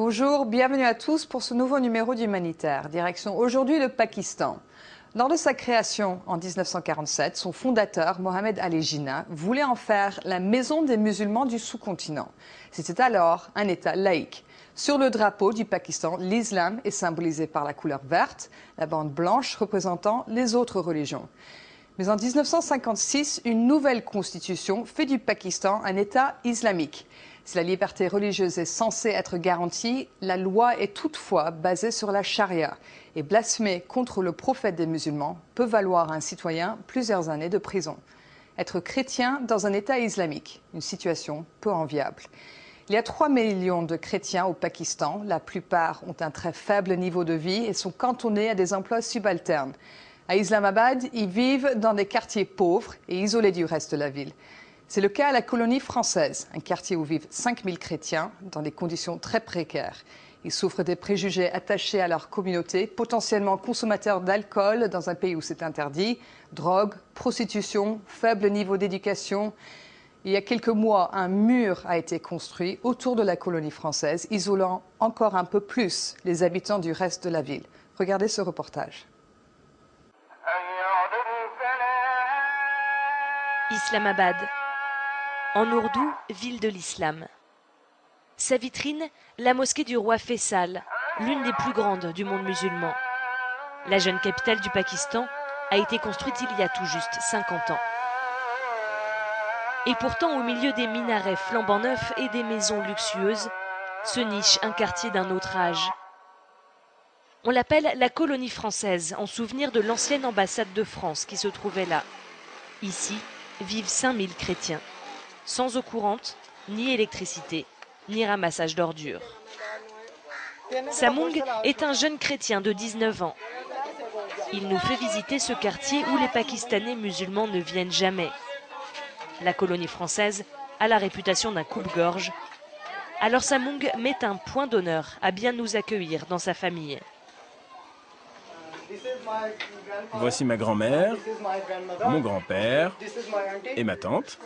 Bonjour, bienvenue à tous pour ce nouveau numéro d'Humanitaire. Direction aujourd'hui le Pakistan. Lors de sa création en 1947, son fondateur, Mohammed Ali Jinnah, voulait en faire la maison des musulmans du sous-continent. C'était alors un État laïque. Sur le drapeau du Pakistan, l'islam est symbolisé par la couleur verte, la bande blanche représentant les autres religions. Mais en 1956, une nouvelle constitution fait du Pakistan un État islamique. Si la liberté religieuse est censée être garantie, la loi est toutefois basée sur la charia. Et blasphémer contre le prophète des musulmans peut valoir à un citoyen plusieurs années de prison. Être chrétien dans un État islamique, une situation peu enviable. Il y a 3 millions de chrétiens au Pakistan. La plupart ont un très faible niveau de vie et sont cantonnés à des emplois subalternes. À Islamabad, ils vivent dans des quartiers pauvres et isolés du reste de la ville. C'est le cas à la colonie française, un quartier où vivent 5000 chrétiens dans des conditions très précaires. Ils souffrent des préjugés attachés à leur communauté, potentiellement consommateurs d'alcool dans un pays où c'est interdit, drogue, prostitution, faible niveau d'éducation. Il y a quelques mois, un mur a été construit autour de la colonie française, isolant encore un peu plus les habitants du reste de la ville. Regardez ce reportage. Islamabad. En ourdou, ville de l'islam. Sa vitrine, la mosquée du roi Faisal, l'une des plus grandes du monde musulman. La jeune capitale du Pakistan a été construite il y a tout juste 50 ans. Et pourtant, au milieu des minarets flambant neufs et des maisons luxueuses, se niche un quartier d'un autre âge. On l'appelle la colonie française, en souvenir de l'ancienne ambassade de France qui se trouvait là. Ici vivent 5000 chrétiens. Sans eau courante, ni électricité, ni ramassage d'ordures. Samung est un jeune chrétien de 19 ans. Il nous fait visiter ce quartier où les Pakistanais musulmans ne viennent jamais. La colonie française a la réputation d'un coupe-gorge. Alors Samung met un point d'honneur à bien nous accueillir dans sa famille. Voici ma grand-mère, mon grand-père et ma tante.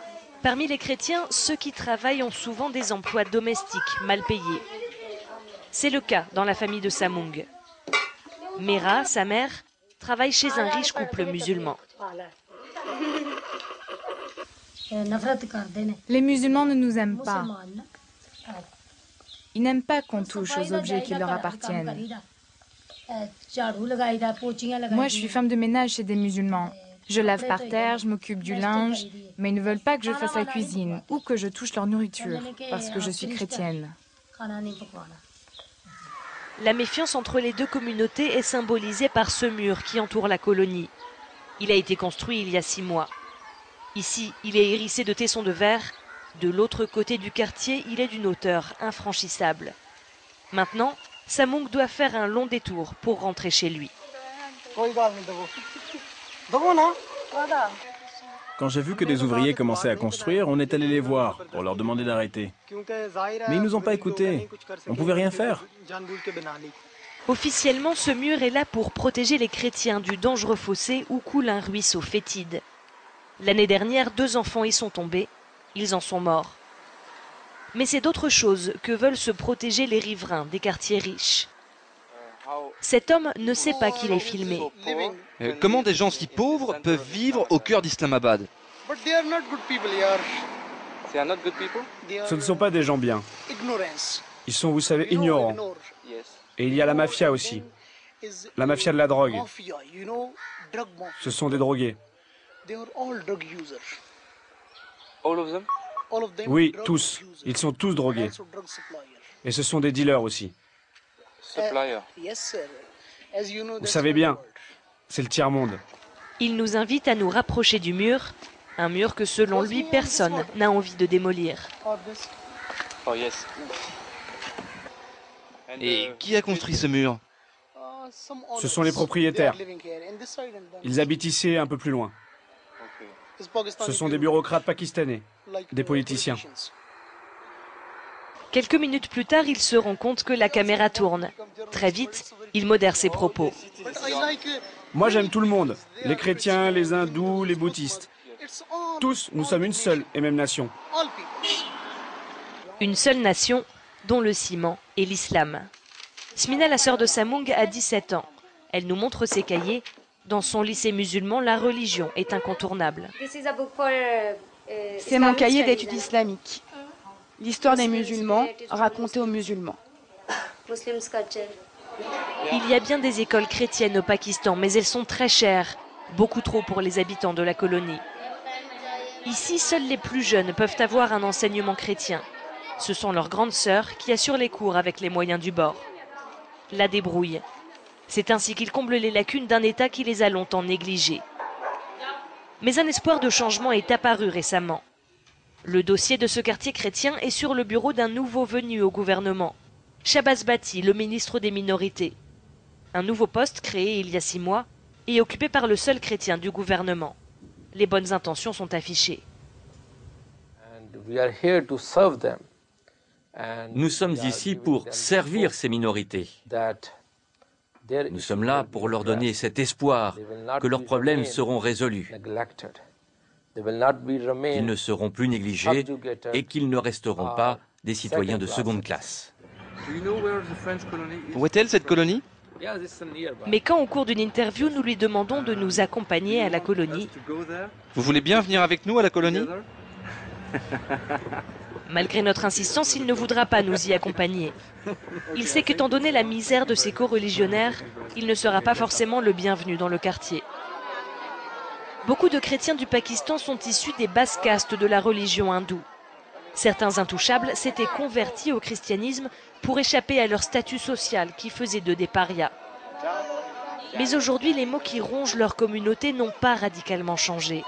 Parmi les chrétiens, ceux qui travaillent ont souvent des emplois domestiques mal payés. C'est le cas dans la famille de Samung. Mera, sa mère, travaille chez un riche couple musulman. Les musulmans ne nous aiment pas. Ils n'aiment pas qu'on touche aux objets qui leur appartiennent. Moi, je suis femme de ménage chez des musulmans. Je lave par terre, je m'occupe du linge, mais ils ne veulent pas que je fasse la cuisine ou que je touche leur nourriture, parce que je suis chrétienne. La méfiance entre les deux communautés est symbolisée par ce mur qui entoure la colonie. Il a été construit il y a 6 mois. Ici, il est hérissé de tessons de verre. De l'autre côté du quartier, il est d'une hauteur infranchissable. Maintenant, Samung doit faire un long détour pour rentrer chez lui. Quand j'ai vu que des ouvriers commençaient à construire, on est allé les voir pour leur demander d'arrêter. Mais ils nous ont pas écoutés. On pouvait rien faire. Officiellement, ce mur est là pour protéger les chrétiens du dangereux fossé où coule un ruisseau fétide. L'année dernière, 2 enfants y sont tombés. Ils en sont morts. Mais c'est d'autres choses que veulent se protéger les riverains des quartiers riches. Cet homme ne sait pas qu'il est filmé. Comment des gens si pauvres peuvent vivre au cœur d'Islamabad? Ce ne sont pas des gens bien. Ils sont, vous savez, ignorants. Et il y a la mafia aussi. La mafia de la drogue. Ce sont des drogués. Oui, tous. Ils sont tous drogués. Et ce sont des dealers aussi. Vous savez bien, c'est le tiers-monde. Il nous invite à nous rapprocher du mur, un mur que selon lui, personne n'a envie de démolir. Et qui a construit ce mur? Ce sont les propriétaires. Ils habitent ici un peu plus loin. Ce sont des bureaucrates pakistanais, des politiciens. Quelques minutes plus tard, il se rend compte que la caméra tourne. Très vite, il modère ses propos. Moi, j'aime tout le monde. Les chrétiens, les hindous, les bouddhistes. Tous, nous sommes une seule et même nation. Une seule nation, dont le ciment et l'islam. Smina, la sœur de Samung, a 17 ans. Elle nous montre ses cahiers. Dans son lycée musulman, la religion est incontournable. C'est mon cahier d'études islamiques. L'histoire des musulmans racontée aux musulmans. Il y a bien des écoles chrétiennes au Pakistan, mais elles sont très chères, beaucoup trop pour les habitants de la colonie. Ici, seuls les plus jeunes peuvent avoir un enseignement chrétien. Ce sont leurs grandes sœurs qui assurent les cours avec les moyens du bord. La débrouille. C'est ainsi qu'ils comblent les lacunes d'un État qui les a longtemps négligés. Mais un espoir de changement est apparu récemment. Le dossier de ce quartier chrétien est sur le bureau d'un nouveau venu au gouvernement, Shahbaz Bhatti, le ministre des minorités. Un nouveau poste créé il y a 6 mois et occupé par le seul chrétien du gouvernement. Les bonnes intentions sont affichées. Nous sommes ici pour servir ces minorités. Nous sommes là pour leur donner cet espoir que leurs problèmes seront résolus, qu'ils ne seront plus négligés et qu'ils ne resteront pas des citoyens de seconde classe. Où est-elle, cette colonie? Mais quand au cours d'une interview, nous lui demandons de nous accompagner à la colonie, Vous voulez bien venir avec nous à la colonie? malgré notre insistance, il ne voudra pas nous y accompagner. Il sait qu'étant donné la misère de ses co-religionnaires, il ne sera pas forcément le bienvenu dans le quartier. Beaucoup de chrétiens du Pakistan sont issus des basses castes de la religion hindoue. Certains intouchables s'étaient convertis au christianisme pour échapper à leur statut social qui faisait d'eux des parias. Mais aujourd'hui, les maux qui rongent leur communauté n'ont pas radicalement changé.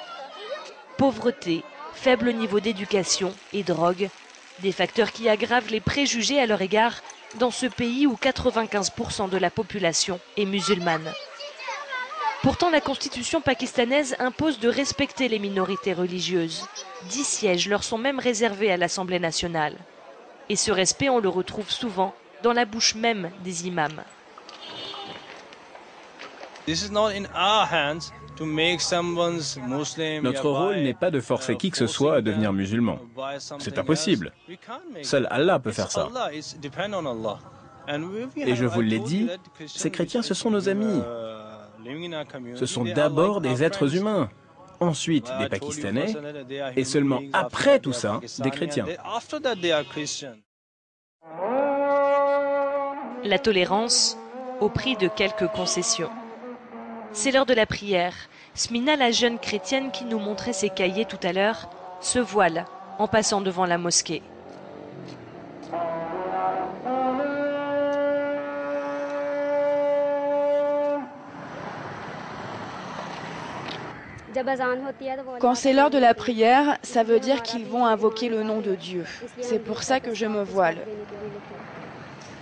Pauvreté, faible niveau d'éducation et drogue, des facteurs qui aggravent les préjugés à leur égard dans ce pays où 95% de la population est musulmane. Pourtant, la constitution pakistanaise impose de respecter les minorités religieuses. 10 sièges leur sont même réservés à l'Assemblée nationale. Et ce respect, on le retrouve souvent dans la bouche même des imams. Notre rôle n'est pas de forcer qui que ce soit à devenir musulman. C'est impossible. Seul Allah peut faire ça. Et je vous l'ai dit, ces chrétiens, ce sont nos amis. Ce sont d'abord des êtres humains, ensuite des Pakistanais, et seulement après tout ça, des chrétiens. La tolérance au prix de quelques concessions. C'est l'heure de la prière. Smina, la jeune chrétienne qui nous montrait ses cahiers tout à l'heure, se voile en passant devant la mosquée. Quand c'est l'heure de la prière, ça veut dire qu'ils vont invoquer le nom de Dieu. C'est pour ça que je me voile.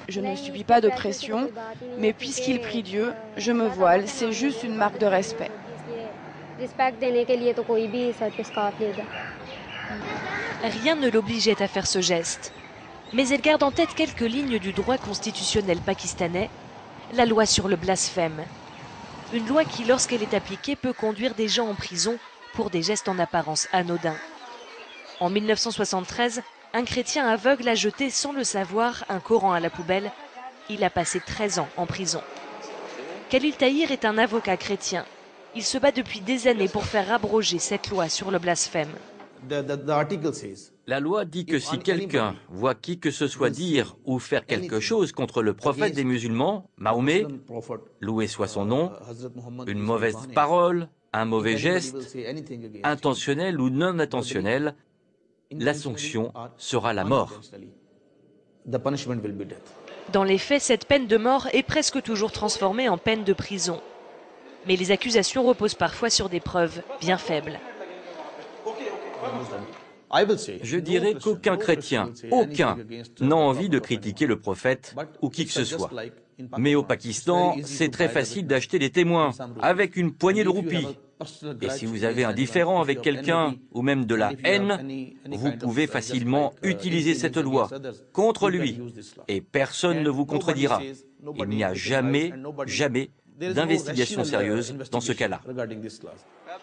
Je ne subis pas de pression, mais puisqu'ils prient Dieu, je me voile. C'est juste une marque de respect. Rien ne l'obligeait à faire ce geste. Mais elle garde en tête quelques lignes du droit constitutionnel pakistanais, la loi sur le blasphème. Une loi qui, lorsqu'elle est appliquée, peut conduire des gens en prison pour des gestes en apparence anodins. En 1973, un chrétien aveugle a jeté sans le savoir un Coran à la poubelle. Il a passé 13 ans en prison. Khalil Tahir est un avocat chrétien. Il se bat depuis des années pour faire abroger cette loi sur le blasphème. La loi dit que si quelqu'un voit qui que ce soit dire ou faire quelque chose contre le prophète des musulmans, Mahomet, loué soit son nom, une mauvaise parole, un mauvais geste, intentionnel ou non intentionnel, la sanction sera la mort. Dans les faits, cette peine de mort est presque toujours transformée en peine de prison. Mais les accusations reposent parfois sur des preuves bien faibles. Je dirais qu'aucun chrétien, aucun, n'a envie de critiquer le prophète ou qui que ce soit. Mais au Pakistan, c'est très facile d'acheter des témoins avec une poignée de roupies. Et si vous avez un différend avec quelqu'un ou même de la haine, vous pouvez facilement utiliser cette loi contre lui et personne ne vous contredira. Il n'y a jamais d'investigation sérieuse dans ce cas-là.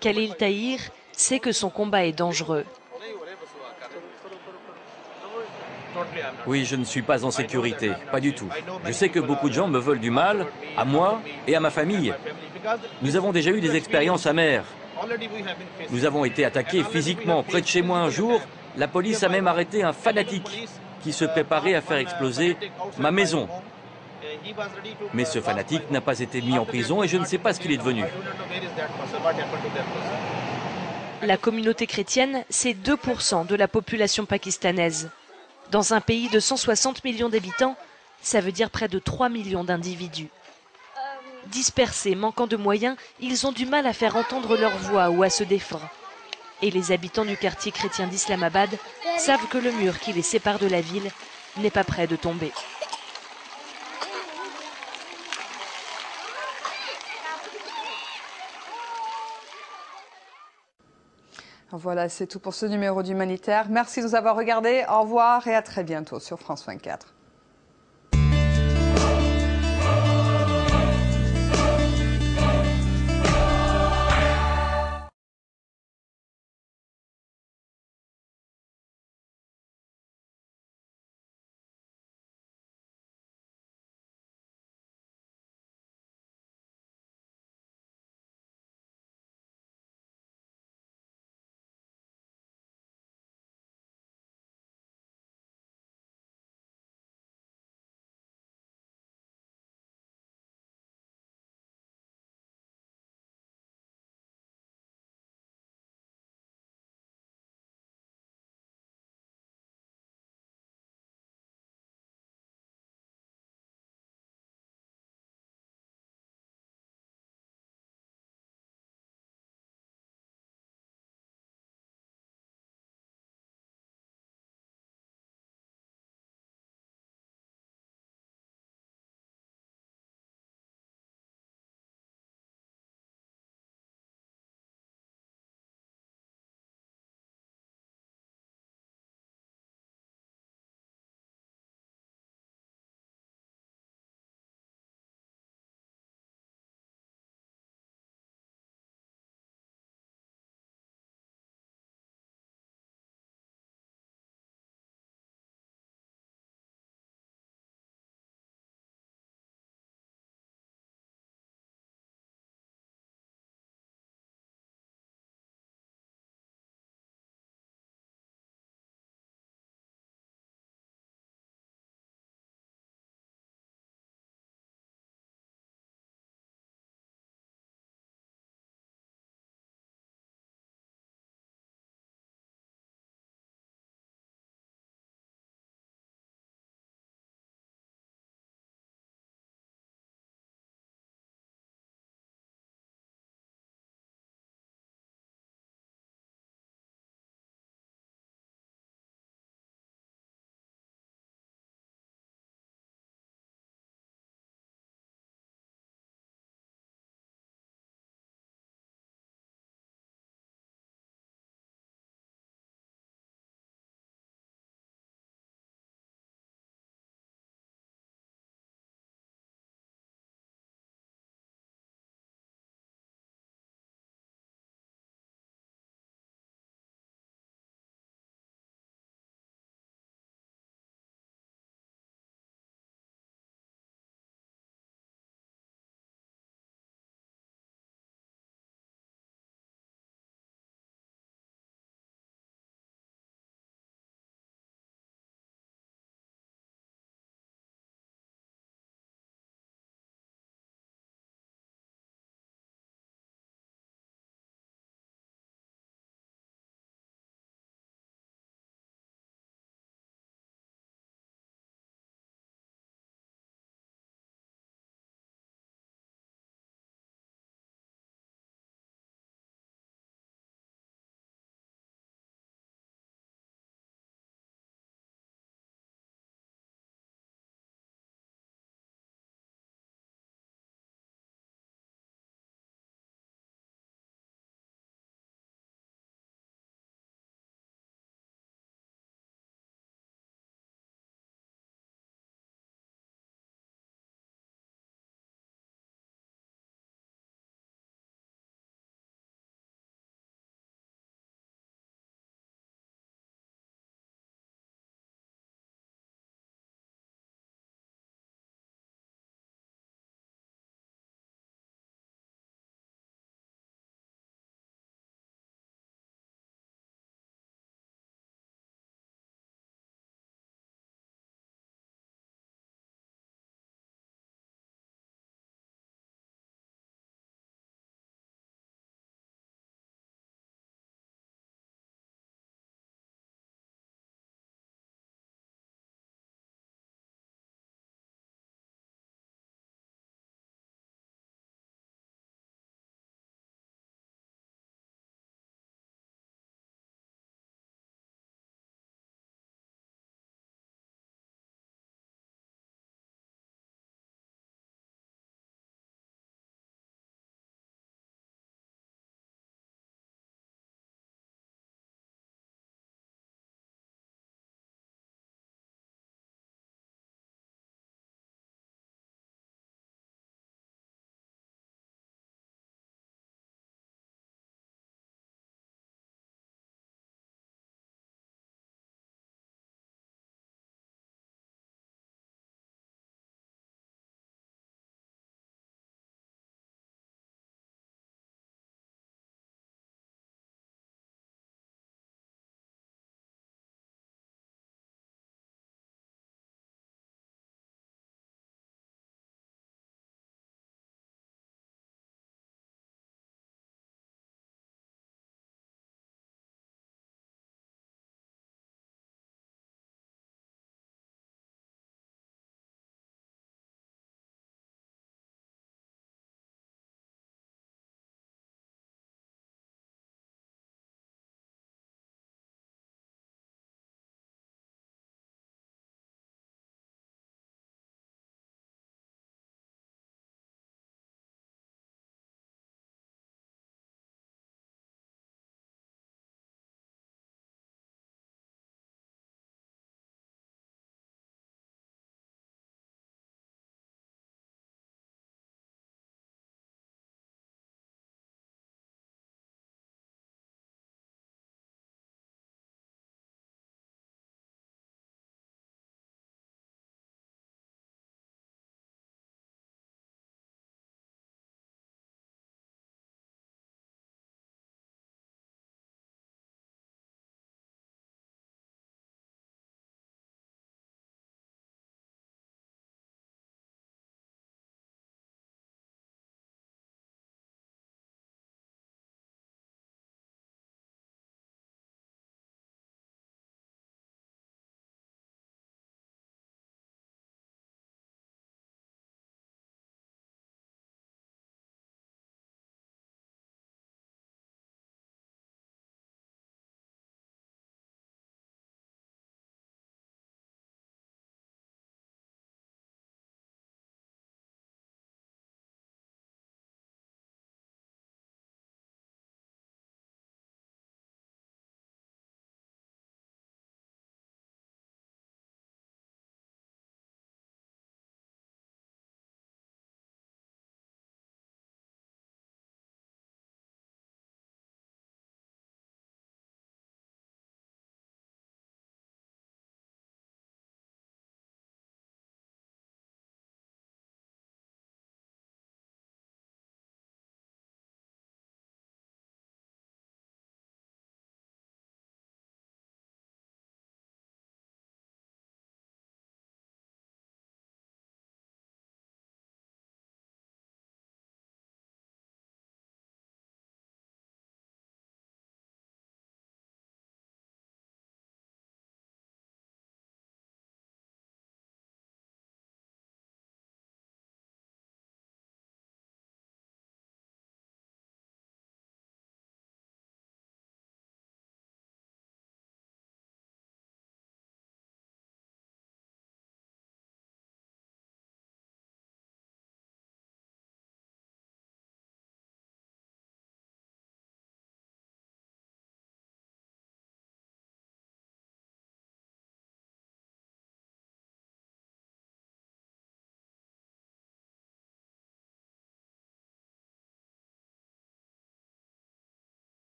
Khalil Tahir sait que son combat est dangereux. Oui, je ne suis pas en sécurité, pas du tout. Je sais que beaucoup de gens me veulent du mal, à moi et à ma famille. Nous avons déjà eu des expériences amères. Nous avons été attaqués physiquement près de chez moi un jour. La police a même arrêté un fanatique qui se préparait à faire exploser ma maison. Mais ce fanatique n'a pas été mis en prison et je ne sais pas ce qu'il est devenu. La communauté chrétienne, c'est 2% de la population pakistanaise. Dans un pays de 160 millions d'habitants, ça veut dire près de 3 millions d'individus. Dispersés, manquant de moyens, ils ont du mal à faire entendre leur voix ou à se défendre. Et les habitants du quartier chrétien d'Islamabad savent que le mur qui les sépare de la ville n'est pas près de tomber. Voilà, c'est tout pour ce numéro d'Humanitaire. Merci de nous avoir regardés. Au revoir et à très bientôt sur France 24.